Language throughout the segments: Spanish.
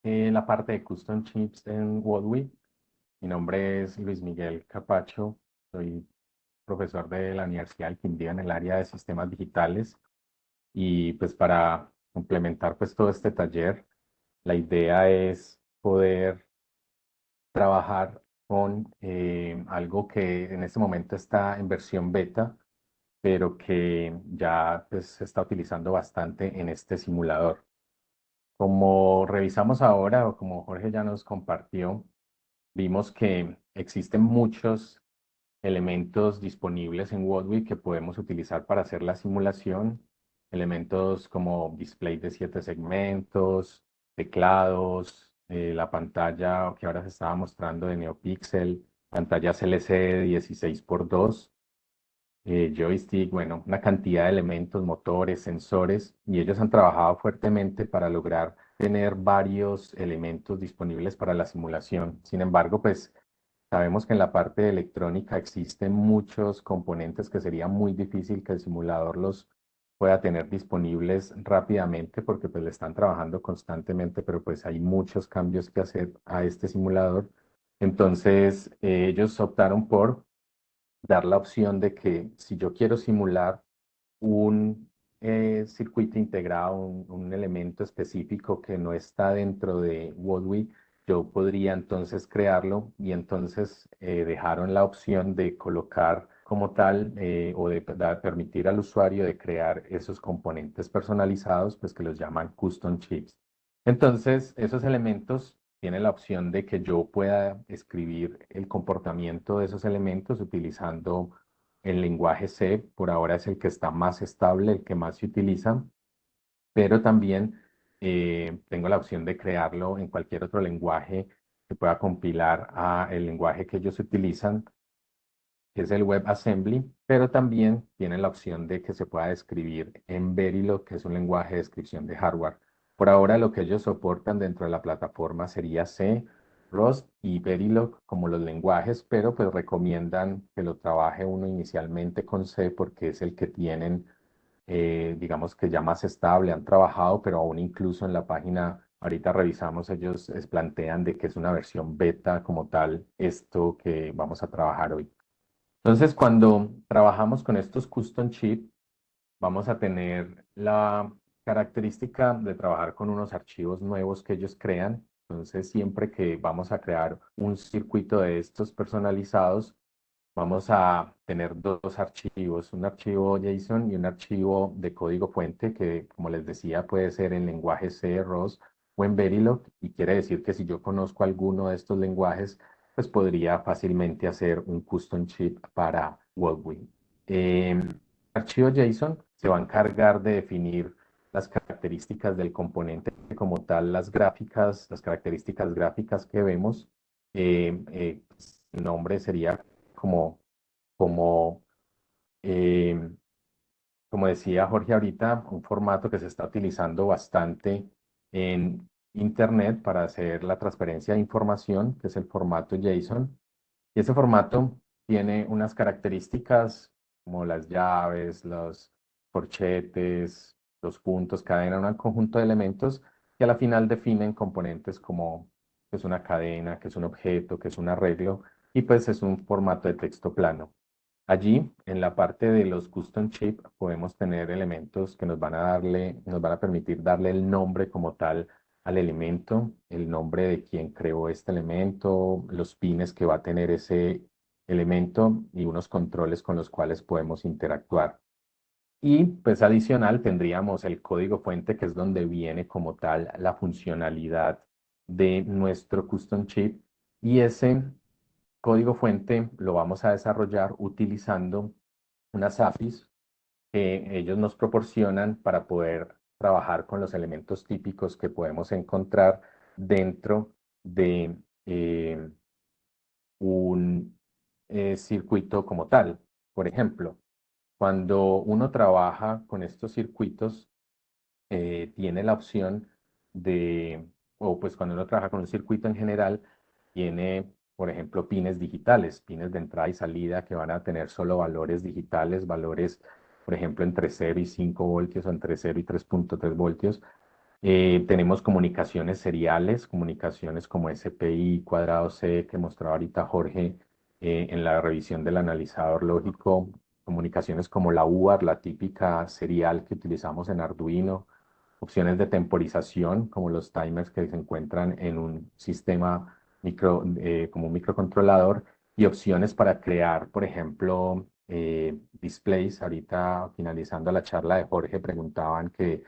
la parte de Custom Chips en Wodwi. Mi nombre es Luis Miguel Capacho, soy profesor de la Universidad del Quindío en el área de sistemas digitales y pues para complementar pues todo este taller, la idea es poder trabajar con algo que en este momento está en versión beta, pero que ya pues, se está utilizando bastante en este simulador. Como revisamos ahora, o como Jorge ya nos compartió, vimos que existen muchos elementos disponibles en Wodwig que podemos utilizar para hacer la simulación. Elementos como display de 7 segmentos, teclados, la pantalla que ahora se estaba mostrando de NeoPixel, pantallas LCD 16:2, joystick, bueno, una cantidad de elementos, motores, sensores, y ellos han trabajado fuertemente para lograr tener varios elementos disponibles para la simulación. Sin embargo, pues sabemos que en la parte de electrónica existen muchos componentes que sería muy difícil que el simulador los pueda tener disponibles rápidamente porque pues le están trabajando constantemente, pero pues hay muchos cambios que hacer a este simulador. Entonces, ellos optaron por dar la opción de que si yo quiero simular un circuito integrado, un elemento específico que no está dentro de Wodwi, yo podría entonces crearlo y entonces dejaron la opción de colocar como tal o de permitir al usuario de crear esos componentes personalizados, pues que los llaman custom chips. Entonces, esos elementos tienen la opción de que yo pueda escribir el comportamiento de esos elementos utilizando el lenguaje C. Por ahora es el que está más estable, el que más se utiliza, pero también tengo la opción de crearlo en cualquier otro lenguaje que pueda compilar a el lenguaje que ellos utilizan, que es el WebAssembly, pero también tiene la opción de que se pueda escribir en Verilog, que es un lenguaje de descripción de hardware. Por ahora lo que ellos soportan dentro de la plataforma sería C, Rust y Verilog como los lenguajes, pero pues recomiendan que lo trabaje uno inicialmente con C porque es el que tienen, digamos que ya más estable, han trabajado, pero aún incluso en la página, ahorita revisamos, ellos plantean de que es una versión beta como tal, esto que vamos a trabajar hoy. Entonces, cuando trabajamos con estos custom chip, vamos a tener la característica de trabajar con unos archivos nuevos que ellos crean. Entonces, siempre que vamos a crear un circuito de estos personalizados, vamos a tener dos archivos, un archivo JSON y un archivo de código fuente que, como les decía, puede ser en lenguaje C, ROS o en Verilog. Y quiere decir que si yo conozco alguno de estos lenguajes, pues podría fácilmente hacer un custom chip para Wodwing. El archivo JSON se va a encargar de definir las características del componente como tal, las gráficas, las características gráficas que vemos. El nombre sería como, como, eh, como decía Jorge ahorita, un formato que se está utilizando bastante en Internet para hacer la transferencia de información, que es el formato JSON. Y ese formato tiene unas características como las llaves, los corchetes, los puntos, cadena, un conjunto de elementos que a la final definen componentes como que es una cadena, que es un objeto, que es un arreglo, y pues es un formato de texto plano. Allí, en la parte de los custom chip, podemos tener elementos que nos van a permitir darle el nombre como tal al elemento, el nombre de quien creó este elemento, los pines que va a tener ese elemento y unos controles con los cuales podemos interactuar. Y pues adicional tendríamos el código fuente, que es donde viene como tal la funcionalidad de nuestro custom chip. Y ese código fuente lo vamos a desarrollar utilizando unas APIs que ellos nos proporcionan para poder trabajar con los elementos típicos que podemos encontrar dentro de un circuito como tal. Por ejemplo, cuando uno trabaja con estos circuitos, tiene la opción de, o pues cuando uno trabaja con un circuito en general, tiene, por ejemplo, pines digitales, pines de entrada y salida que van a tener solo valores digitales, valores, por ejemplo, entre 0 y 5 voltios o entre 0 y 3,3 voltios. Tenemos comunicaciones seriales, comunicaciones como SPI cuadrado C que mostraba ahorita Jorge en la revisión del analizador lógico, comunicaciones como la UART, la típica serial que utilizamos en Arduino, opciones de temporización como los timers que se encuentran en un sistema como un microcontrolador y opciones para crear, por ejemplo, displays. Ahorita finalizando la charla de Jorge preguntaban que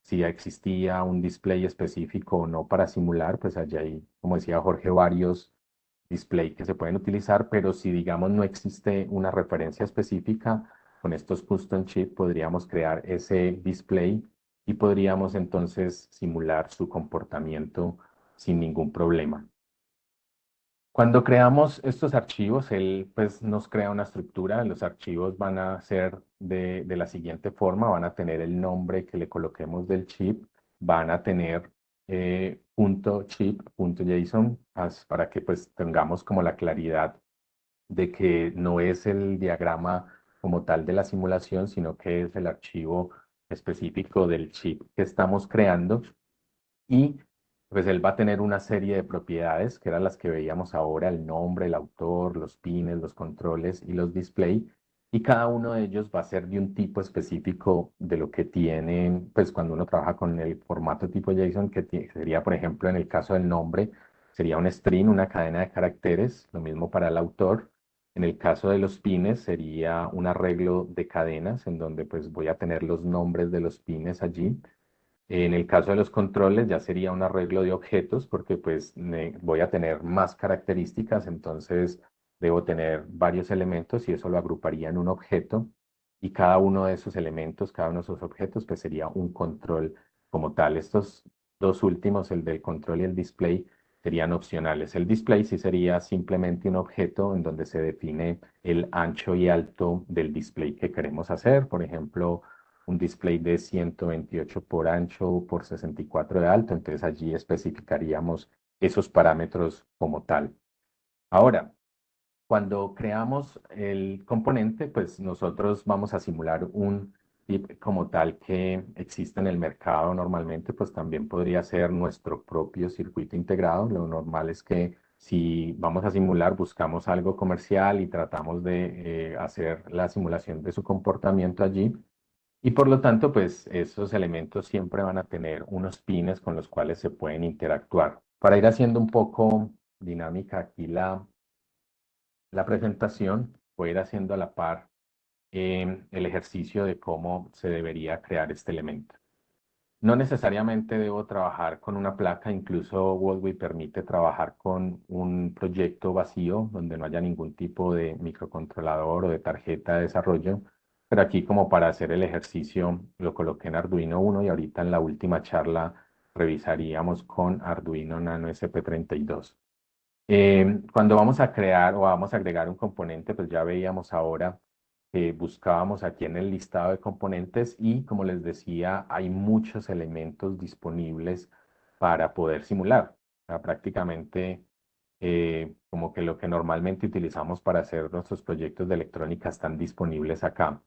si ya existía un display específico o no para simular, pues allá hay, como decía Jorge, varios display que se pueden utilizar, pero si digamos no existe una referencia específica, con estos custom chip podríamos crear ese display y podríamos entonces simular su comportamiento sin ningún problema. Cuando creamos estos archivos, él pues nos crea una estructura. Los archivos van a ser de la siguiente forma, van a tener el nombre que le coloquemos del chip, van a tener punto .chip, punto .json, para que pues tengamos como la claridad de que no es el diagrama como tal de la simulación, sino que es el archivo específico del chip que estamos creando. Y pues él va a tener una serie de propiedades, que eran las que veíamos ahora, el nombre, el autor, los pines, los controles y los display. Y cada uno de ellos va a ser de un tipo específico de lo que tienen, pues cuando uno trabaja con el formato tipo JSON, sería, por ejemplo, en el caso del nombre, sería un string, una cadena de caracteres, lo mismo para el autor. En el caso de los pines sería un arreglo de cadenas, en donde pues voy a tener los nombres de los pines allí. En el caso de los controles ya sería un arreglo de objetos porque pues voy a tener más características, entonces debo tener varios elementos y eso lo agruparía en un objeto y cada uno de esos elementos, cada uno de esos objetos pues sería un control como tal. Estos dos últimos, el del control y el display, serían opcionales. El display sí sería simplemente un objeto en donde se define el ancho y alto del display que queremos hacer, por ejemplo un display de 128 por ancho por 64 de alto, entonces allí especificaríamos esos parámetros como tal. Ahora, cuando creamos el componente, pues nosotros vamos a simular un chip como tal que existe en el mercado normalmente, pues también podría ser nuestro propio circuito integrado. Lo normal es que si vamos a simular, buscamos algo comercial y tratamos de hacer la simulación de su comportamiento allí. Y por lo tanto, pues esos elementos siempre van a tener unos pines con los cuales se pueden interactuar. Para ir haciendo un poco dinámica aquí la presentación, voy a ir haciendo a la par el ejercicio de cómo se debería crear este elemento. No necesariamente debo trabajar con una placa, incluso Wallway permite trabajar con un proyecto vacío donde no haya ningún tipo de microcontrolador o de tarjeta de desarrollo, pero aquí como para hacer el ejercicio lo coloqué en Arduino 1 y ahorita en la última charla revisaríamos con Arduino Nano SP32. Cuando vamos a crear o vamos a agregar un componente, pues ya veíamos ahora que buscábamos aquí en el listado de componentes y como les decía, hay muchos elementos disponibles para poder simular. O sea, prácticamente como que lo que normalmente utilizamos para hacer nuestros proyectos de electrónica están disponibles acá.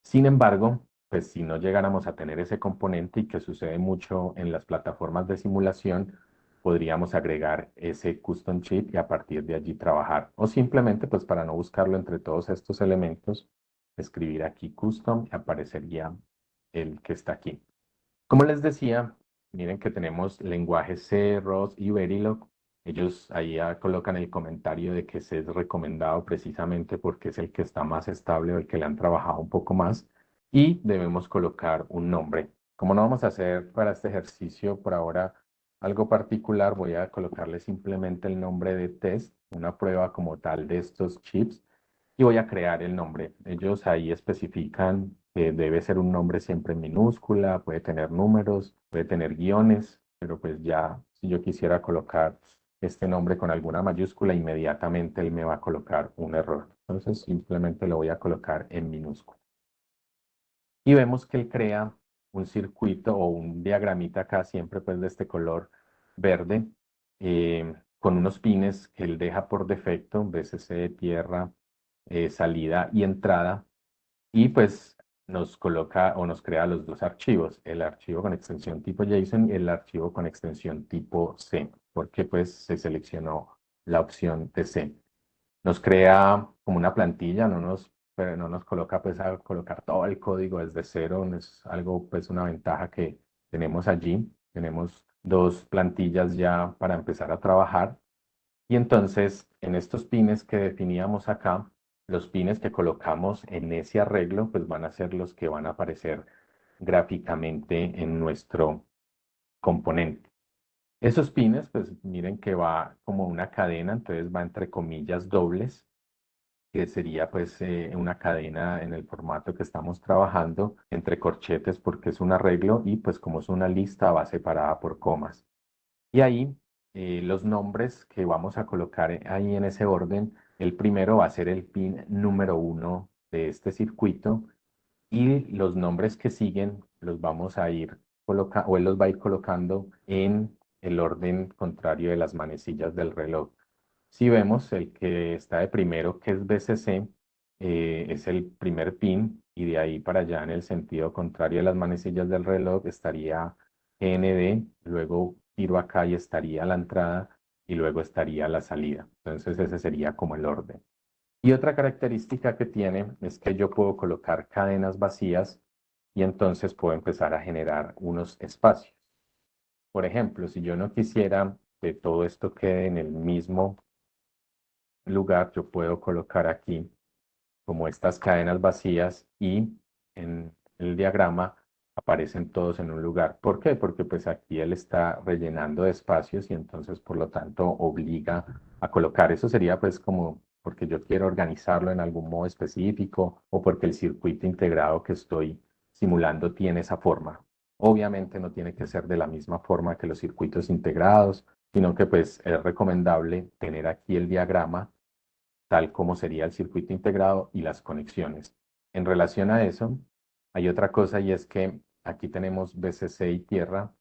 Sin embargo, pues si no llegáramos a tener ese componente y que sucede mucho en las plataformas de simulación, podríamos agregar ese custom chip y a partir de allí trabajar. O simplemente, pues para no buscarlo entre todos estos elementos, escribir aquí custom y aparecería el que está aquí. Como les decía, miren que tenemos lenguajes C, ROS y Verilog. Ellos ahí ya colocan el comentario de que C es recomendado precisamente porque es el que está más estable o el que le han trabajado un poco más. Y debemos colocar un nombre. Como no vamos a hacer para este ejercicio por ahora algo particular, voy a colocarle simplemente el nombre de test, una prueba como tal de estos chips y voy a crear el nombre. Ellos ahí especifican que debe ser un nombre siempre en minúscula, puede tener números, puede tener guiones, pero pues ya si yo quisiera colocar este nombre con alguna mayúscula, inmediatamente él me va a colocar un error. Entonces simplemente lo voy a colocar en minúscula. Y vemos que él crea un circuito o un diagramita acá, siempre pues de este color verde, con unos pines que él deja por defecto, VCC, tierra, salida y entrada. Y pues nos coloca o nos crea los dos archivos, el archivo con extensión tipo JSON y el archivo con extensión tipo C, porque pues se seleccionó la opción de C. Nos crea como una plantilla, pero no nos coloca pues a colocar todo el código desde cero, no es algo pues una ventaja que tenemos allí. Tenemos dos plantillas ya para empezar a trabajar. Y entonces, en estos pines que definíamos acá, los pines que colocamos en ese arreglo, pues van a ser los que van a aparecer gráficamente en nuestro componente. Esos pines, pues miren que va como una cadena, entonces va entre comillas dobles, que sería pues una cadena en el formato que estamos trabajando, entre corchetes porque es un arreglo y pues como es una lista va separada por comas. Y ahí los nombres que vamos a colocar ahí en ese orden, el primero va a ser el pin número 1 de este circuito y los nombres que siguen los vamos a ir colocando, o él los va a ir colocando en el orden contrario de las manecillas del reloj. Si vemos el que está de primero, que es BCC, es el primer pin y de ahí para allá en el sentido contrario de las manecillas del reloj estaría GND, luego giro acá y estaría la entrada y luego estaría la salida. Entonces ese sería como el orden. Y otra característica que tiene es que yo puedo colocar cadenas vacías y entonces puedo empezar a generar unos espacios. Por ejemplo, si yo no quisiera que todo esto quede en el mismo lugar, yo puedo colocar aquí como estas cadenas vacías y en el diagrama aparecen todos en un lugar. ¿Por qué? Porque pues aquí él está rellenando de espacios y entonces por lo tanto obliga a colocar. Eso sería pues como porque yo quiero organizarlo en algún modo específico o porque el circuito integrado que estoy simulando tiene esa forma. Obviamente no tiene que ser de la misma forma que los circuitos integrados, sino que pues es recomendable tener aquí el diagrama tal como sería el circuito integrado y las conexiones. En relación a eso, hay otra cosa y es que aquí tenemos VCC y tierra.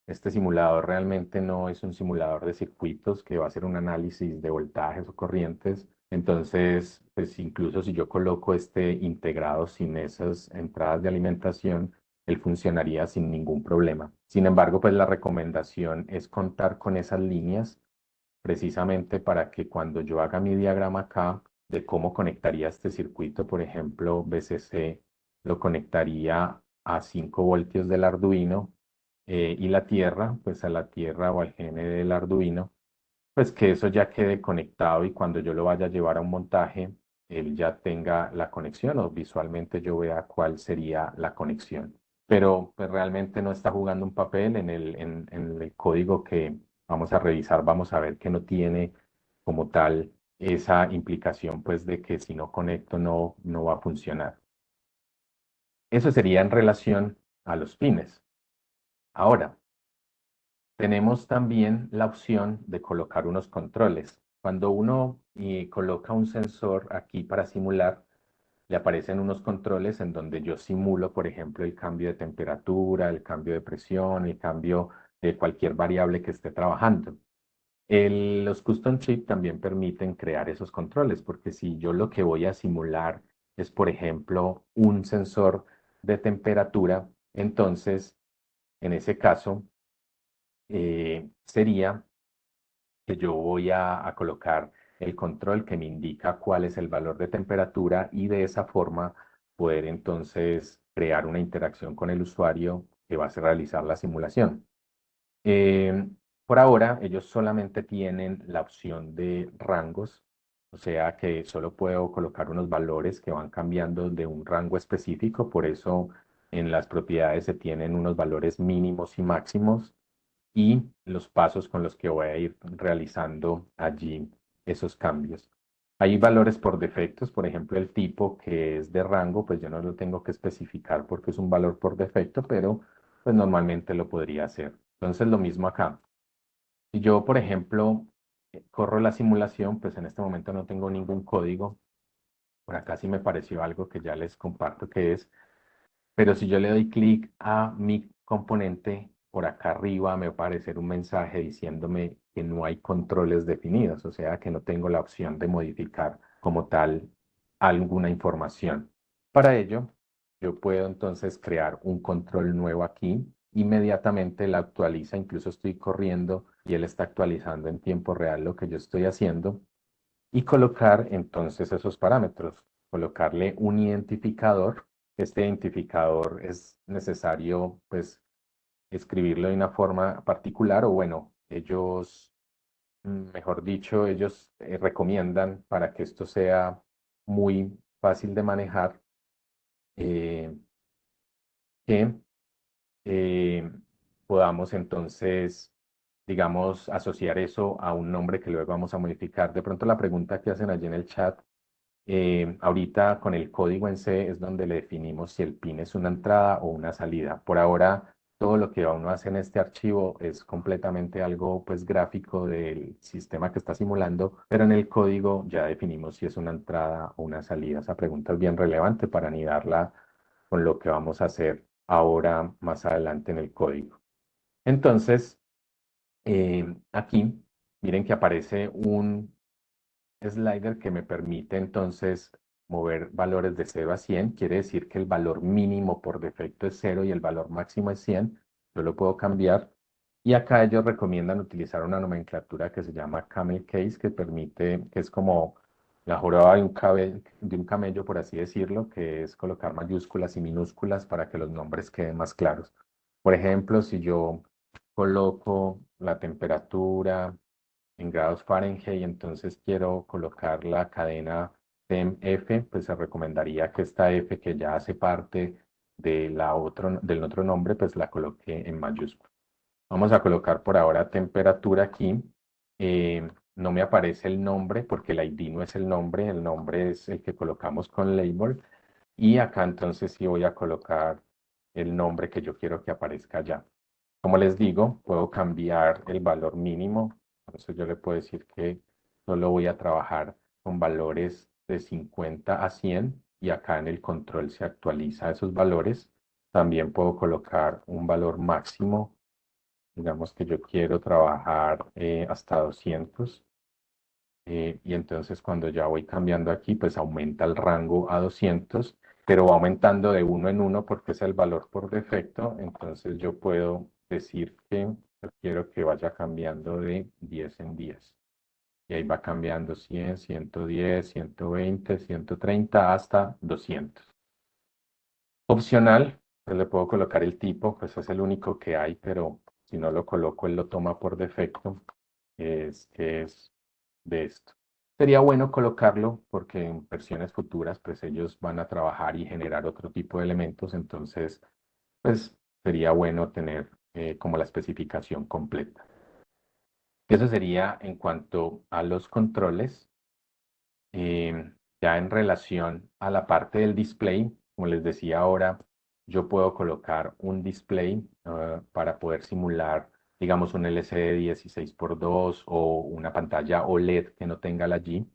Este simulador realmente no es un simulador de circuitos que va a hacer un análisis de voltajes o corrientes. Entonces, pues incluso si yo coloco este integrado sin esas entradas de alimentación, él funcionaría sin ningún problema. Sin embargo, pues la recomendación es contar con esas líneas precisamente para que cuando yo haga mi diagrama acá de cómo conectaría este circuito, por ejemplo, VCC lo conectaría a 5 voltios del Arduino y la tierra, pues a la tierra o al GN del Arduino, pues que eso ya quede conectado y cuando yo lo vaya a llevar a un montaje, él ya tenga la conexión o visualmente yo vea cuál sería la conexión. Pero pues realmente no está jugando un papel en el código que vamos a revisar, vamos a ver que no tiene como tal esa implicación pues de que si no conecto no va a funcionar. Eso sería en relación a los pines. Ahora, tenemos también la opción de colocar unos controles. Cuando uno coloca un sensor aquí para simular, le aparecen unos controles en donde yo simulo, por ejemplo, el cambio de temperatura, el cambio de presión, el cambio de cualquier variable que esté trabajando. Los custom chip también permiten crear esos controles, porque si yo lo que voy a simular es, por ejemplo, un sensor de temperatura, entonces, en ese caso, sería que yo voy a colocar el control que me indica cuál es el valor de temperatura y de esa forma poder entonces crear una interacción con el usuario que va a realizar la simulación. Eh, por ahora, ellos solamente tienen la opción de rangos, o sea que solo puedo colocar unos valores que van cambiando de un rango específico, por eso en las propiedades se tienen unos valores mínimos y máximos y los pasos con los que voy a ir realizando allí esos cambios. Hay valores por defectos, por ejemplo, el tipo que es de rango, pues yo no lo tengo que especificar porque es un valor por defecto, pero pues normalmente lo podría hacer. Entonces lo mismo acá. Si yo, por ejemplo, corro la simulación, pues en este momento no tengo ningún código. Por acá sí me pareció algo que ya les comparto que es, pero si yo le doy clic a mi componente, por acá arriba me va a aparecer un mensaje diciéndome que no hay controles definidos, o sea que no tengo la opción de modificar como tal alguna información. Para ello, yo puedo entonces crear un control nuevo aquí. Inmediatamente la actualiza, incluso estoy corriendo y él está actualizando en tiempo real lo que yo estoy haciendo. Y colocar entonces esos parámetros, colocarle un identificador. Este identificador es necesario pues escribirlo de una forma particular o bueno, ellos, mejor dicho, ellos recomiendan para que esto sea muy fácil de manejar, eh, que eh, podamos entonces, digamos, asociar eso a un nombre que luego vamos a modificar. De pronto la pregunta que hacen allí en el chat, ahorita con el código en C es donde le definimos si el PIN es una entrada o una salida. Por ahora, todo lo que uno hace en este archivo es completamente algo pues gráfico del sistema que está simulando, pero en el código ya definimos si es una entrada o una salida. Esa pregunta es bien relevante para anidarla con lo que vamos a hacer ahora más adelante en el código. Entonces, aquí, miren que aparece un slider que me permite entonces mover valores de 0 a 100. Quiere decir que el valor mínimo por defecto es 0 y el valor máximo es 100. Yo lo puedo cambiar. Y acá ellos recomiendan utilizar una nomenclatura que se llama camel case, que permite, que es como la joroba de un camello, por así decirlo, que es colocar mayúsculas y minúsculas para que los nombres queden más claros. Por ejemplo, si yo coloco la temperatura en grados Fahrenheit, entonces quiero colocar la cadena TEM-F, pues se recomendaría que esta F que ya hace parte de del otro nombre, pues la coloque en mayúscula. Vamos a colocar por ahora temperatura aquí. No me aparece el nombre porque el ID no es el nombre es el que colocamos con label. Y acá entonces sí voy a colocar el nombre que yo quiero que aparezca allá. Como les digo, puedo cambiar el valor mínimo. Entonces yo le puedo decir que solo voy a trabajar con valores de 50 a 100 y acá en el control se actualiza esos valores. También puedo colocar un valor máximo. Digamos que yo quiero trabajar hasta 200. Y entonces cuando ya voy cambiando aquí, pues aumenta el rango a 200, pero va aumentando de uno en uno porque es el valor por defecto. Entonces yo puedo decir que yo quiero que vaya cambiando de 10 en 10. Y ahí va cambiando 100, 110, 120, 130 hasta 200. Opcional, pues le puedo colocar el tipo, pues es el único que hay, pero si no lo coloco, él lo toma por defecto, es de esto. Sería bueno colocarlo porque en versiones futuras, pues ellos van a trabajar y generar otro tipo de elementos, entonces, pues sería bueno tener como la especificación completa. Eso sería en cuanto a los controles. Ya en relación a la parte del display, como les decía ahora, yo puedo colocar un display para poder simular, digamos, un LCD 16:2 o una pantalla OLED que no tenga la G.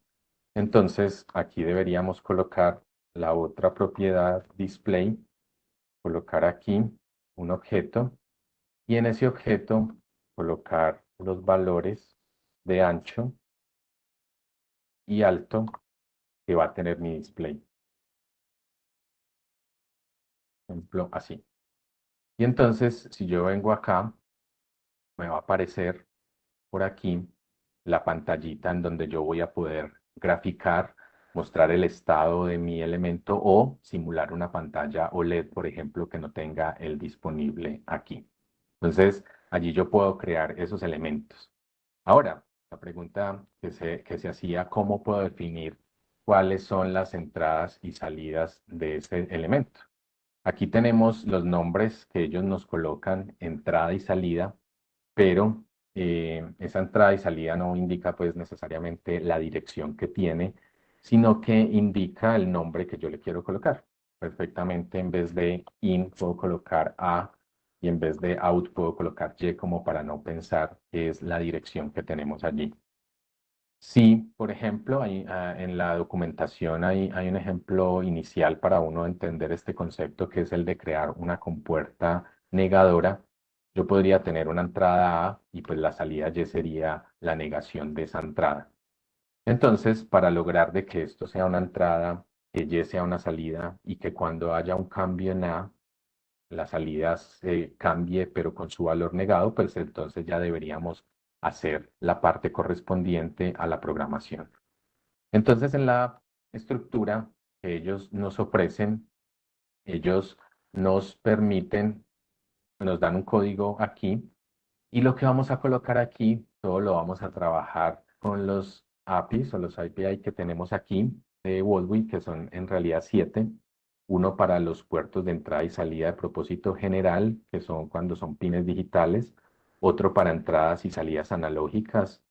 Entonces, aquí deberíamos colocar la otra propiedad display, colocar aquí un objeto y en ese objeto colocar los valores de ancho y alto que va a tener mi display. Por ejemplo, así. Y entonces, si yo vengo acá, me va a aparecer por aquí la pantallita en donde yo voy a poder graficar, mostrar el estado de mi elemento o simular una pantalla OLED, por ejemplo, que no tenga el disponible aquí. Entonces, allí yo puedo crear esos elementos. Ahora, la pregunta que se hacía, ¿cómo puedo definir cuáles son las entradas y salidas de ese elemento? Aquí tenemos los nombres que ellos nos colocan, entrada y salida, pero esa entrada y salida no indica pues necesariamente la dirección que tiene, sino que indica el nombre que yo le quiero colocar. Perfectamente en vez de in puedo colocar a y en vez de out puedo colocar y como para no pensar que es la dirección que tenemos allí. Sí, por ejemplo, en la documentación hay un ejemplo inicial para uno entender este concepto que es el de crear una compuerta negadora. Yo podría tener una entrada A y pues la salida Y sería la negación de esa entrada. Entonces, para lograr de que esto sea una entrada que Y sea una salida y que cuando haya un cambio en A, la salida se cambie pero con su valor negado, pues entonces ya deberíamos hacer la parte correspondiente a la programación. Entonces, en la estructura que ellos nos ofrecen, ellos nos permiten, nos dan un código aquí y lo que vamos a colocar aquí, todo lo vamos a trabajar con los APIs o los API que tenemos aquí de Wallwing, que son en realidad 7. Uno para los puertos de entrada y salida de propósito general, que son cuando son pines digitales. Otro para entradas y salidas analógicas,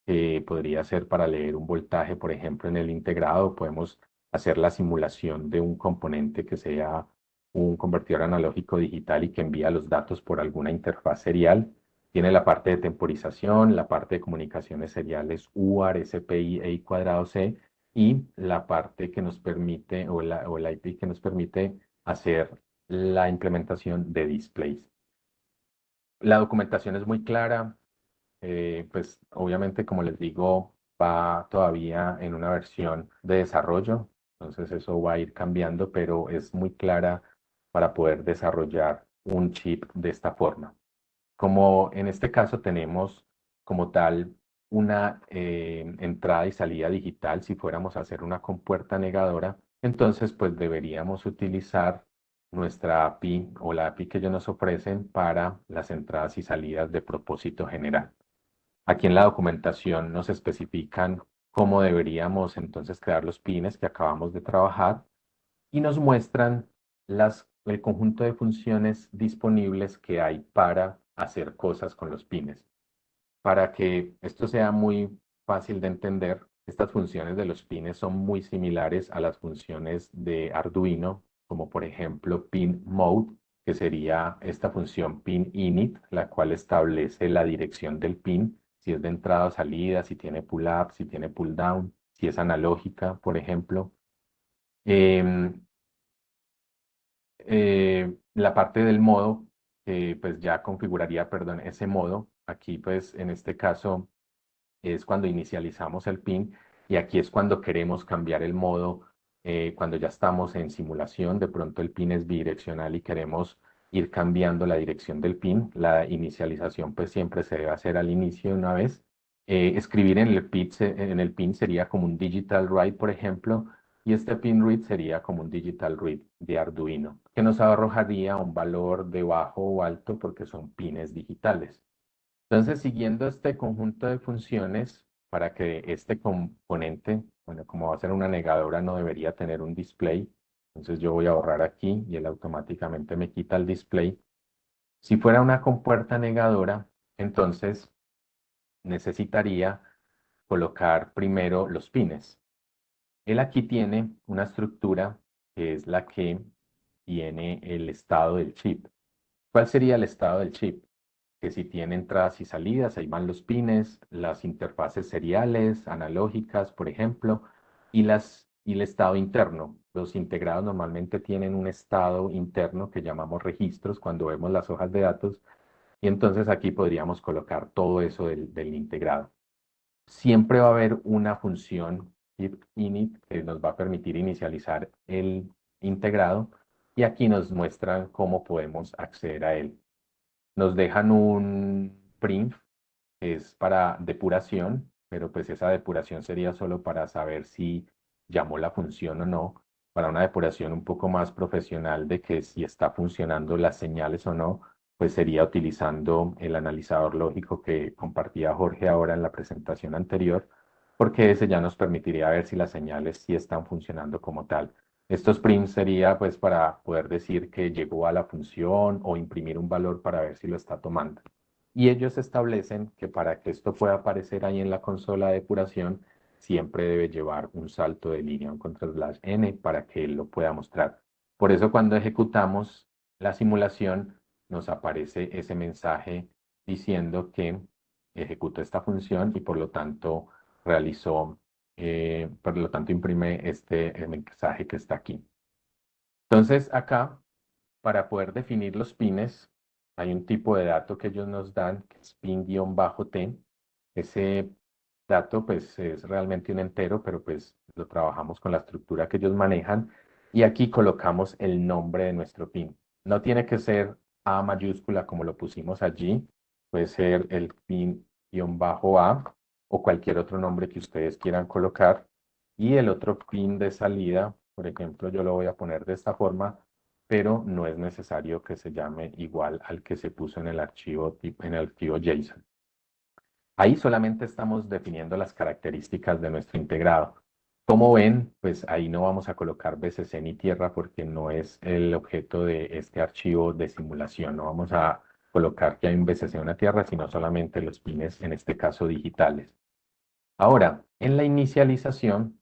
que podría ser para leer un voltaje, por ejemplo, en el integrado. Podemos hacer la simulación de un componente que sea un convertidor analógico digital y que envía los datos por alguna interfaz serial. Tiene la parte de temporización, la parte de comunicaciones seriales UART, SPI, EI cuadrado C, y la parte que nos permite, o el IP que nos permite hacer la implementación de displays. La documentación es muy clara, pues obviamente, como les digo, va todavía en una versión de desarrollo, entonces eso va a ir cambiando, pero es muy clara para poder desarrollar un chip de esta forma. Como en este caso tenemos como tal una entrada y salida digital, si fuéramos a hacer una compuerta negadora, entonces pues deberíamos utilizar nuestra API o la API que ellos nos ofrecen para las entradas y salidas de propósito general. Aquí en la documentación nos especifican cómo deberíamos entonces crear los pines que acabamos de trabajar y nos muestran el conjunto de funciones disponibles que hay para hacer cosas con los pines. Para que esto sea muy fácil de entender, estas funciones de los pines son muy similares a las funciones de Arduino, como por ejemplo pin mode, que sería esta función pin init, la cual establece la dirección del pin, si es de entrada o salida, si tiene pull up, si tiene pull down, si es analógica, por ejemplo. Em, la parte del modo, pues ya configuraría, perdón, ese modo. Aquí, pues, en este caso, es cuando inicializamos el pin y aquí es cuando queremos cambiar el modo, cuando ya estamos en simulación, de pronto el pin es bidireccional y queremos ir cambiando la dirección del pin. La inicialización, pues, siempre se debe hacer al inicio de una vez. Escribir en el pin sería como un digital write, por ejemplo, y este pin read sería como un digital read de Arduino, que nos arrojaría un valor de bajo o alto porque son pines digitales. Entonces, siguiendo este conjunto de funciones, para que este componente, bueno, como va a ser una negadora, no debería tener un display. Entonces yo voy a borrar aquí y él automáticamente me quita el display. Si fuera una compuerta negadora, entonces necesitaría colocar primero los pines. Él aquí tiene una estructura que es la que tiene el estado del chip. ¿Cuál sería el estado del chip? Que si tiene entradas y salidas, ahí van los pines, las interfaces seriales, analógicas, por ejemplo, y el estado interno. Los integrados normalmente tienen un estado interno que llamamos registros cuando vemos las hojas de datos, y entonces aquí podríamos colocar todo eso del integrado. Siempre va a haber una función init que nos va a permitir inicializar el integrado, y aquí nos muestran cómo podemos acceder a él. Nos dejan un print, que es para depuración, pero pues esa depuración sería solo para saber si llamó la función o no. Para una depuración un poco más profesional de que si está funcionando las señales o no, pues sería utilizando el analizador lógico que compartía Jorge ahora en la presentación anterior, porque ese ya nos permitiría ver si las señales sí están funcionando como tal. Estos prints sería pues para poder decir que llegó a la función o imprimir un valor para ver si lo está tomando. Y ellos establecen que para que esto pueda aparecer ahí en la consola de depuración, siempre debe llevar un salto de línea, un control/n, para que él lo pueda mostrar. Por eso cuando ejecutamos la simulación, nos aparece ese mensaje diciendo que ejecutó esta función y por lo tanto realizó, por lo tanto imprime este mensaje que está aquí. Entonces acá, para poder definir los pines, hay un tipo de dato que ellos nos dan, que es pin-t. Ese dato pues es realmente un entero, pero pues lo trabajamos con la estructura que ellos manejan y aquí colocamos el nombre de nuestro PIN. No tiene que ser A mayúscula como lo pusimos allí, puede ser el PIN-A o cualquier otro nombre que ustedes quieran colocar. Y el otro PIN de salida, por ejemplo, yo lo voy a poner de esta forma, pero no es necesario que se llame igual al que se puso en el archivo, en el archivo JSON. Ahí solamente estamos definiendo las características de nuestro integrado. Como ven, pues ahí no vamos a colocar BCC ni tierra porque no es el objeto de este archivo de simulación. No vamos a colocar que hay un BCC o una tierra, sino solamente los pines, en este caso digitales. Ahora, en la inicialización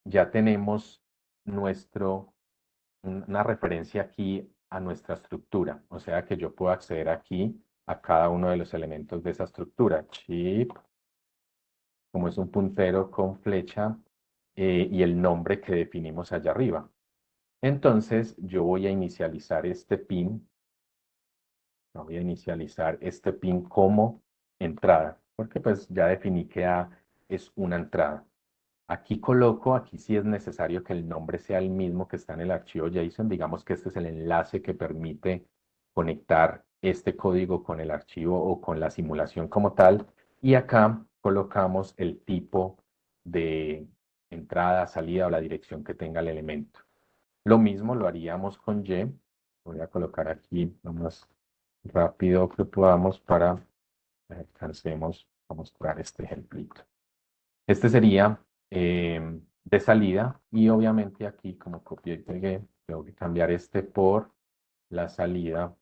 ya tenemos una referencia aquí a nuestra estructura. O sea que yo puedo acceder aquí a cada uno de los elementos de esa estructura. Chip, como es un puntero con flecha, y el nombre que definimos allá arriba. Entonces, yo voy a inicializar este pin, como entrada, porque pues ya definí que A es una entrada. Aquí sí es necesario que el nombre sea el mismo que está en el archivo JSON. Digamos que este es el enlace que permite conectar este código con el archivo o con la simulación como tal. Y acá colocamos el tipo de entrada, salida o la dirección que tenga el elemento. Lo mismo lo haríamos con Y. Voy a colocar aquí lo más rápido que podamos para que alcancemos a mostrar este ejemplito. Este sería de salida y obviamente aquí como copié y pegué, tengo que cambiar este por la salida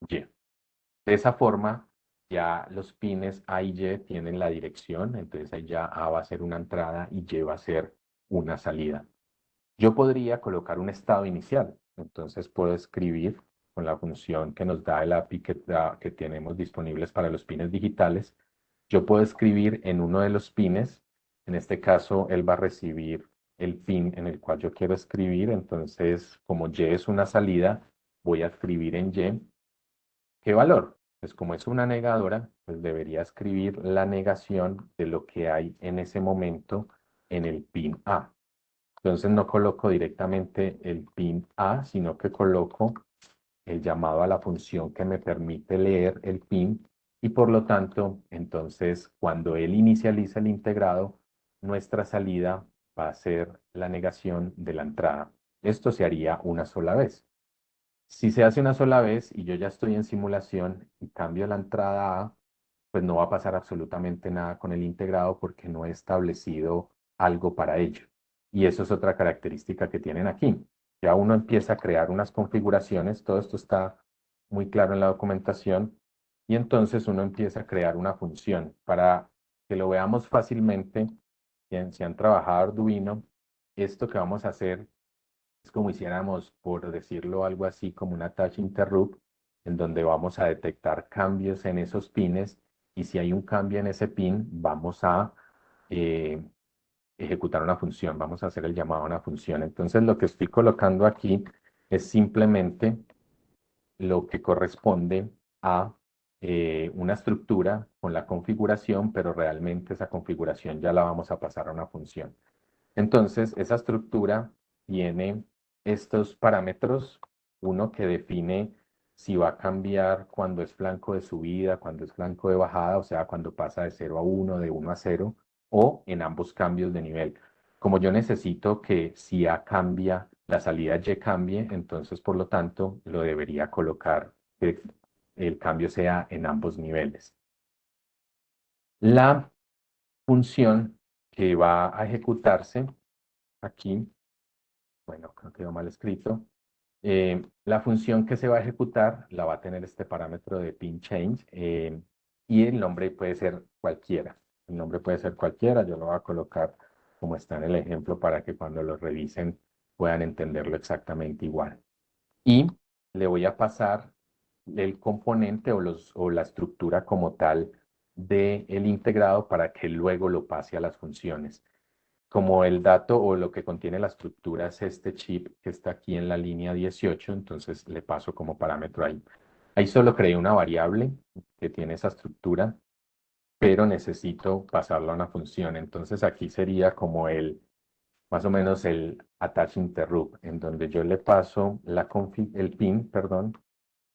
Y. De esa forma ya los pines A y Y tienen la dirección, entonces ahí ya A va a ser una entrada y Y va a ser una salida. Yo podría colocar un estado inicial, entonces puedo escribir con la función que nos da el API que tenemos disponibles para los pines digitales. Yo puedo escribir en uno de los pines, en este caso él va a recibir el pin en el cual yo quiero escribir, entonces como Y es una salida, voy a escribir en Y. ¿Qué valor? Pues como es una negadora, pues debería escribir la negación de lo que hay en ese momento en el pin A. Entonces no coloco directamente el pin A, sino que coloco el llamado a la función que me permite leer el pin y por lo tanto, entonces cuando él inicializa el integrado, nuestra salida va a ser la negación de la entrada. Esto se haría una sola vez. Si se hace una sola vez y yo ya estoy en simulación y cambio la entrada A, pues no va a pasar absolutamente nada con el integrado porque no he establecido algo para ello. Y eso es otra característica que tienen aquí. Ya uno empieza a crear unas configuraciones, todo esto está muy claro en la documentación, y entonces uno empieza a crear una función para que lo veamos fácilmente. Si han trabajado Arduino, esto que vamos a hacer es como hiciéramos, por decirlo algo así, como una touch interrupt, en donde vamos a detectar cambios en esos pines y si hay un cambio en ese pin, vamos a eh, ejecutar una función, vamos a hacer el llamado a una función. Entonces lo que estoy colocando aquí es simplemente lo que corresponde a una estructura con la configuración, pero realmente esa configuración ya la vamos a pasar a una función. Entonces, esa estructura tiene estos parámetros, uno que define si va a cambiar cuando es flanco de subida, cuando es flanco de bajada, o sea, cuando pasa de 0 a 1, de 1 a 0, o en ambos cambios de nivel. Como yo necesito que si A cambia, la salida Y cambie, entonces, por lo tanto, lo debería colocar que el cambio sea en ambos niveles. La función que va a ejecutarse aquí, bueno, creo que quedó mal escrito. La función que se va a ejecutar la va a tener este parámetro de pin change y el nombre puede ser cualquiera. El nombre puede ser cualquiera, yo lo voy a colocar como está en el ejemplo para que cuando lo revisen puedan entenderlo exactamente igual. Y le voy a pasar el componente o la estructura como tal del integrado para que luego lo pase a las funciones. Como el dato o lo que contiene la estructura es este chip que está aquí en la línea 18, entonces le paso como parámetro ahí. Ahí solo creé una variable que tiene esa estructura pero necesito pasarlo a una función. Entonces aquí sería como más o menos el attach interrupt, en donde yo le paso el pin, perdón,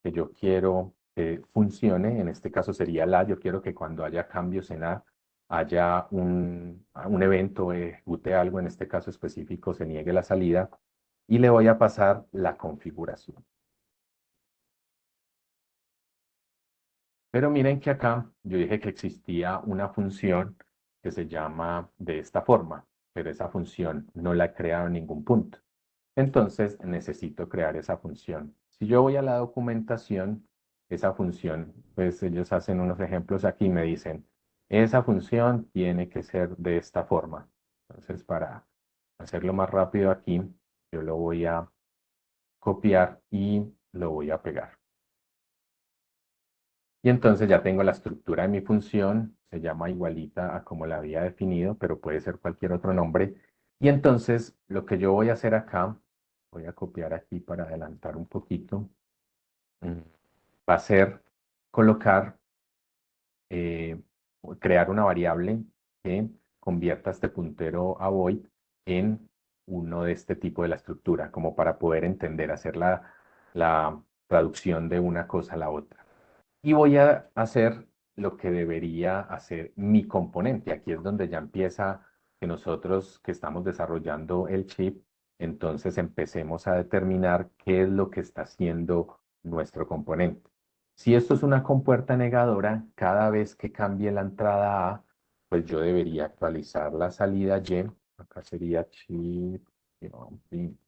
que yo quiero que funcione. En este caso sería yo quiero que cuando haya cambios en A, haya un evento, ejecute algo, en este caso específico se niegue la salida, y le voy a pasar la configuración. Pero miren que acá yo dije que existía una función que se llama de esta forma, pero esa función no la he creado en ningún punto. Entonces necesito crear esa función. Si yo voy a la documentación, esa función, pues ellos hacen unos ejemplos aquí y me dicen, esa función tiene que ser de esta forma. Entonces, para hacerlo más rápido aquí, yo lo voy a copiar y lo voy a pegar. Y entonces ya tengo la estructura de mi función, se llama igualita a como la había definido, pero puede ser cualquier otro nombre. Y entonces lo que yo voy a hacer acá, voy a copiar aquí para adelantar un poquito, mm, va a ser colocar, eh, crear una variable que convierta este puntero a void en uno de este tipo de la estructura, como para poder entender, hacer la traducción de una cosa a la otra. Y voy a hacer lo que debería hacer mi componente. Aquí es donde ya empieza que nosotros que estamos desarrollando el chip, entonces empecemos a determinar qué es lo que está haciendo nuestro componente. Si esto es una compuerta negadora, cada vez que cambie la entrada A, pues yo debería actualizar la salida Y. Acá sería chip Y,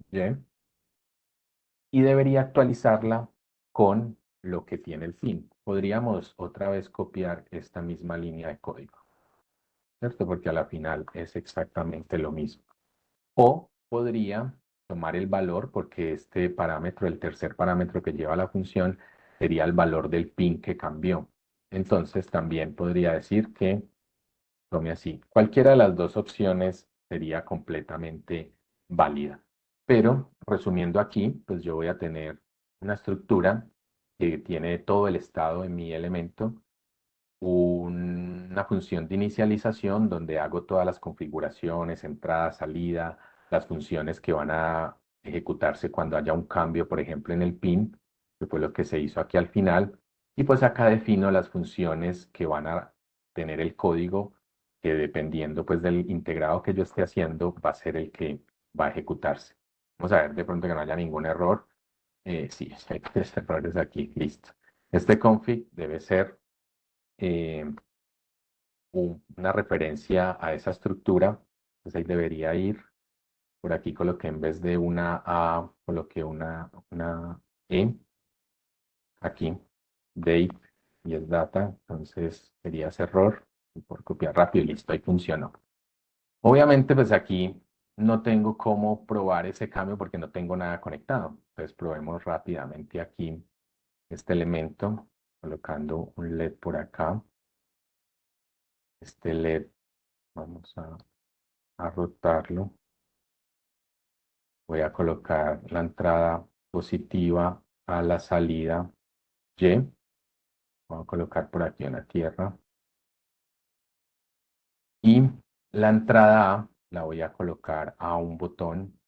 y debería actualizarla con lo que tiene el fin. Podríamos otra vez copiar esta misma línea de código, ¿cierto? Porque a la final es exactamente lo mismo. O podría tomar el valor, porque este parámetro, el tercer parámetro que lleva la función, sería el valor del pin que cambió. Entonces también podría decir que tome así. Cualquiera de las dos opciones sería completamente válida. Pero resumiendo aquí, pues yo voy a tener una estructura que tiene todo el estado en mi elemento, una función de inicialización donde hago todas las configuraciones, entrada, salida, las funciones que van a ejecutarse cuando haya un cambio, por ejemplo, en el pin, que fue lo que se hizo aquí al final. Y pues acá defino las funciones que van a tener el código, que dependiendo pues del integrado que yo esté haciendo, va a ser el que va a ejecutarse. Vamos a ver de pronto que no haya ningún error. Sí, hay tres errores aquí, listo. Este config debe ser eh, una referencia a esa estructura. Entonces ahí debería ir. Por aquí coloqué en vez de una A, coloqué una E. Aquí, date y es data. Entonces sería ese error. Y por copiar rápido y listo, ahí funcionó. Obviamente, pues aquí no tengo cómo probar ese cambio porque no tengo nada conectado. Entonces probemos rápidamente aquí este elemento, colocando un LED por acá. Este LED vamos a rotarlo. Voy a colocar la entrada positiva a la salida Y. Voy a colocar por aquí una tierra. Y la entrada A la voy a colocar a un botón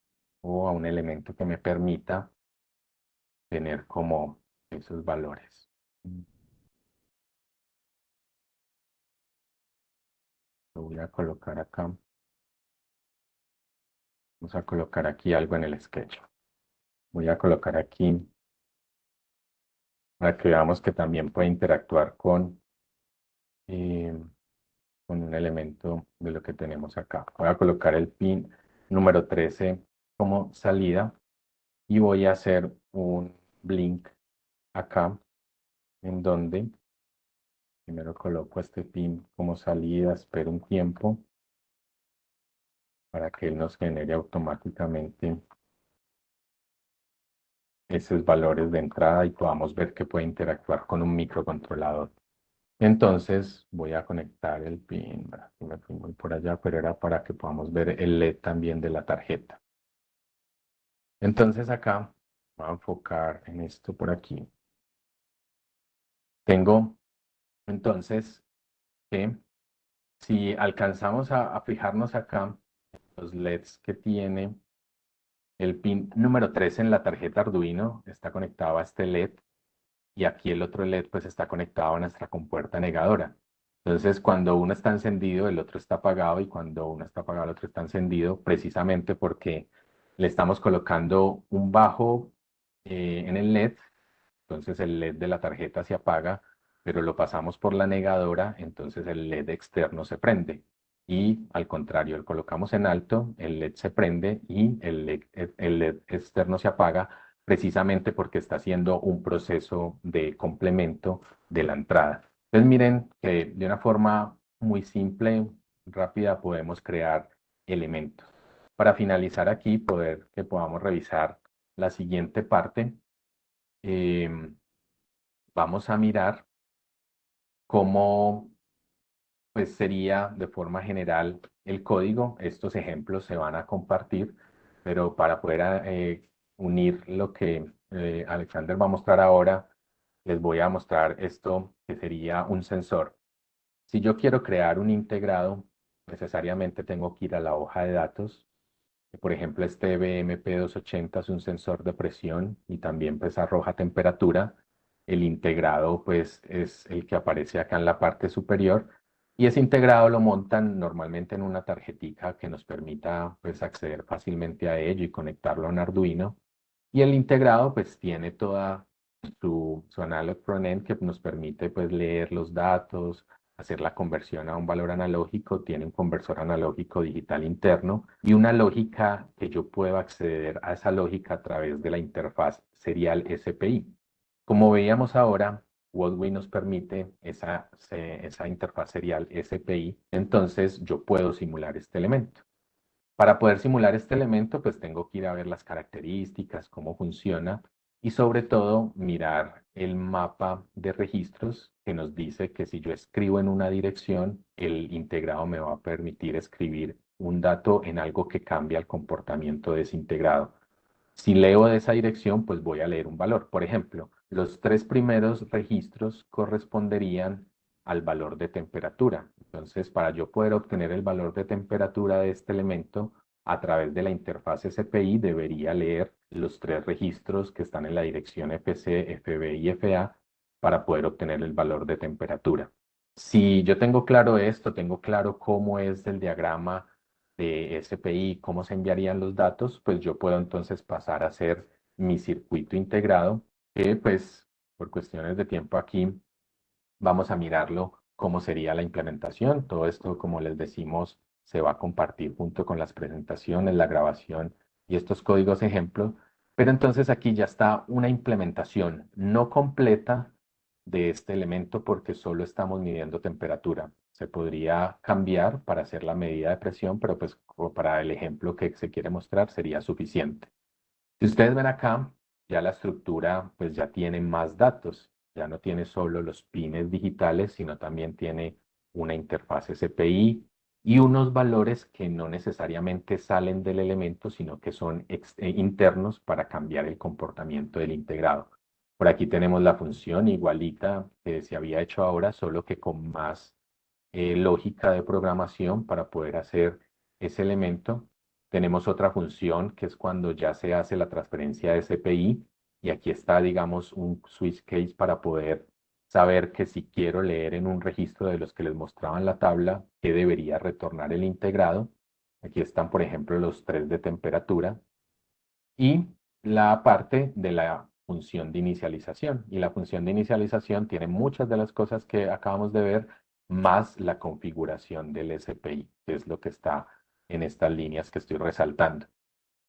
o a un elemento que me permita tener como esos valores. Lo voy a colocar acá. Vamos a colocar aquí algo en el sketch. Voy a colocar aquí para que veamos que también puede interactuar eh, con un elemento de lo que tenemos acá. Voy a colocar el pin número 13 como salida y voy a hacer un blink acá en donde primero coloco este pin como salida, espero un tiempo para que él nos genere automáticamente esos valores de entrada y podamos ver que puede interactuar con un microcontrolador. Entonces voy a conectar el pin, aquí me fui muy por allá, pero era para que podamos ver el LED también de la tarjeta. Entonces acá voy a enfocar en esto por aquí. Tengo entonces que si alcanzamos a fijarnos acá, los LEDs que tiene el pin número 3 en la tarjeta Arduino está conectado a este LED y aquí el otro LED pues está conectado a nuestra compuerta negadora. Entonces, cuando uno está encendido, el otro está apagado y cuando uno está apagado, el otro está encendido, precisamente porque le estamos colocando un bajo en el LED. Entonces el LED de la tarjeta se apaga, pero lo pasamos por la negadora, entonces el LED externo se prende. Y al contrario, lo colocamos en alto, el LED se prende y el LED externo se apaga precisamente porque está haciendo un proceso de complemento de la entrada. Entonces miren que de una forma muy simple, rápida, podemos crear elementos. Para finalizar aquí, que podamos revisar la siguiente parte. Vamos a mirar cómo pues, sería de forma general el código. Estos ejemplos se van a compartir, pero para poder unir lo que Alexander va a mostrar ahora, les voy a mostrar esto que sería un sensor. Si yo quiero crear un integrado, necesariamente tengo que ir a la hoja de datos. Por ejemplo, este BMP280 es un sensor de presión y también pues arroja temperatura. El integrado pues es el que aparece acá en la parte superior y ese integrado lo montan normalmente en una tarjetica que nos permita pues acceder fácilmente a ello y conectarlo a un Arduino. Y el integrado pues tiene toda su analog frontend que nos permite pues leer los datos, hacer la conversión a un valor analógico, tiene un conversor analógico digital interno y una lógica que yo puedo acceder a esa lógica a través de la interfaz serial SPI. Como veíamos ahora, Wodway nos permite esa interfaz serial SPI, entonces yo puedo simular este elemento. Para poder simular este elemento, pues tengo que ir a ver las características, cómo funciona y sobre todo mirar el mapa de registros que nos dice que si yo escribo en una dirección, el integrado me va a permitir escribir un dato en algo que cambia el comportamiento de ese integrado. Si leo de esa dirección, pues voy a leer un valor. Por ejemplo, los tres primeros registros corresponderían al valor de temperatura. Entonces, para yo poder obtener el valor de temperatura de este elemento a través de la interfaz SPI, debería leer los tres registros que están en la dirección FC, FB y FA para poder obtener el valor de temperatura. Si yo tengo claro esto, tengo claro cómo es el diagrama de SPI, cómo se enviarían los datos, pues yo puedo entonces pasar a hacer mi circuito integrado, que pues por cuestiones de tiempo aquí vamos a mirarlo cómo sería la implementación. Todo esto, como les decimos, se va a compartir junto con las presentaciones, la grabación y estos códigos ejemplo. Pero entonces aquí ya está una implementación no completa de este elemento porque solo estamos midiendo temperatura. Se podría cambiar para hacer la medida de presión, pero pues como para el ejemplo que se quiere mostrar sería suficiente. Si ustedes ven acá, ya la estructura pues ya tiene más datos. Ya no tiene solo los pines digitales, sino también tiene una interfaz SPI y unos valores que no necesariamente salen del elemento, sino que son internos para cambiar el comportamiento del integrado. Por aquí tenemos la función igualita que se había hecho ahora, solo que con más lógica de programación para poder hacer ese elemento. Tenemos otra función que es cuando ya se hace la transferencia de SPI y aquí está, digamos, un switch case para poder saber que si quiero leer en un registro de los que les mostraba en la tabla, que debería retornar el integrado. Aquí están, por ejemplo, los tres de temperatura y la parte de la función de inicialización. Y la función de inicialización tiene muchas de las cosas que acabamos de ver, más la configuración del SPI, que es lo que está en estas líneas que estoy resaltando.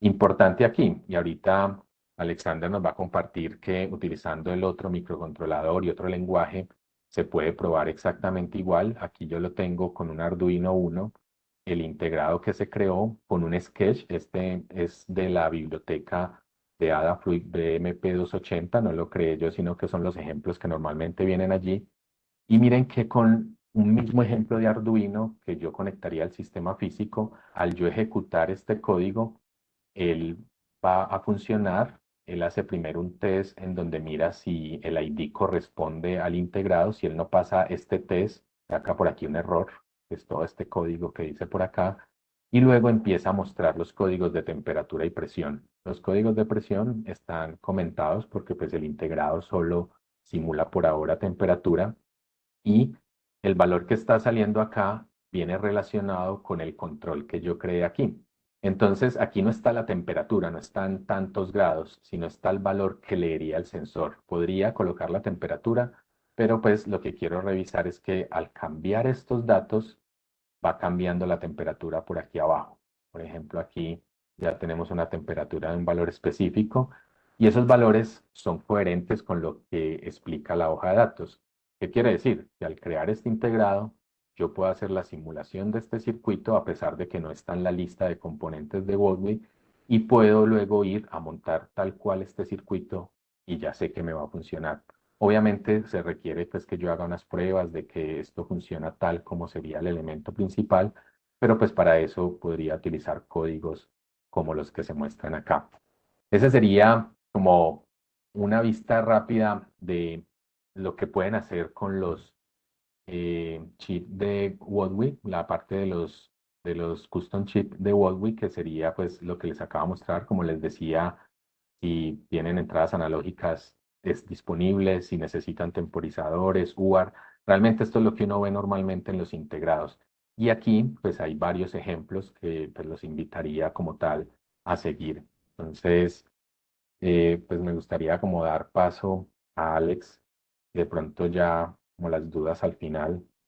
Importante aquí, y ahorita Alexander nos va a compartir que utilizando el otro microcontrolador y otro lenguaje, se puede probar exactamente igual. Aquí yo lo tengo con un Arduino 1, el integrado que se creó con un sketch. Este es de la biblioteca de Adafruit BMP280, no lo creé yo, sino que son los ejemplos que normalmente vienen allí. Y miren que con un mismo ejemplo de Arduino que yo conectaría al sistema físico, al yo ejecutar este código, él va a funcionar. Él hace primero un test en donde mira si el ID corresponde al integrado. Si él no pasa este test, saca por aquí un error, que es todo este código que dice por acá, y luego empieza a mostrar los códigos de temperatura y presión. Los códigos de presión están comentados porque pues el integrado solo simula por ahora temperatura y el valor que está saliendo acá viene relacionado con el control que yo creé aquí. Entonces, aquí no está la temperatura, no están tantos grados, sino está el valor que leería el sensor. Podría colocar la temperatura, pero pues lo que quiero revisar es que al cambiar estos datos, va cambiando la temperatura por aquí abajo. Por ejemplo, aquí ya tenemos una temperatura de un valor específico y esos valores son coherentes con lo que explica la hoja de datos. ¿Qué quiere decir? Que al crear este integrado, yo puedo hacer la simulación de este circuito a pesar de que no está en la lista de componentes de Wolfway y puedo luego ir a montar tal cual este circuito y ya sé que me va a funcionar. Obviamente se requiere pues que yo haga unas pruebas de que esto funciona tal como sería el elemento principal, pero pues para eso podría utilizar códigos como los que se muestran acá. Ese sería como una vista rápida de lo que pueden hacer con los chips de Wolfway, la parte de los custom chips de Wolfway, que sería pues lo que les acabo de mostrar, como les decía, si tienen entradas analógicas es disponibles, si necesitan temporizadores, UART. Realmente esto es lo que uno ve normalmente en los integrados. Y aquí pues hay varios ejemplos que pues los invitaría como tal a seguir. Entonces, pues me gustaría como dar paso a Alex, de pronto ya como las dudas al final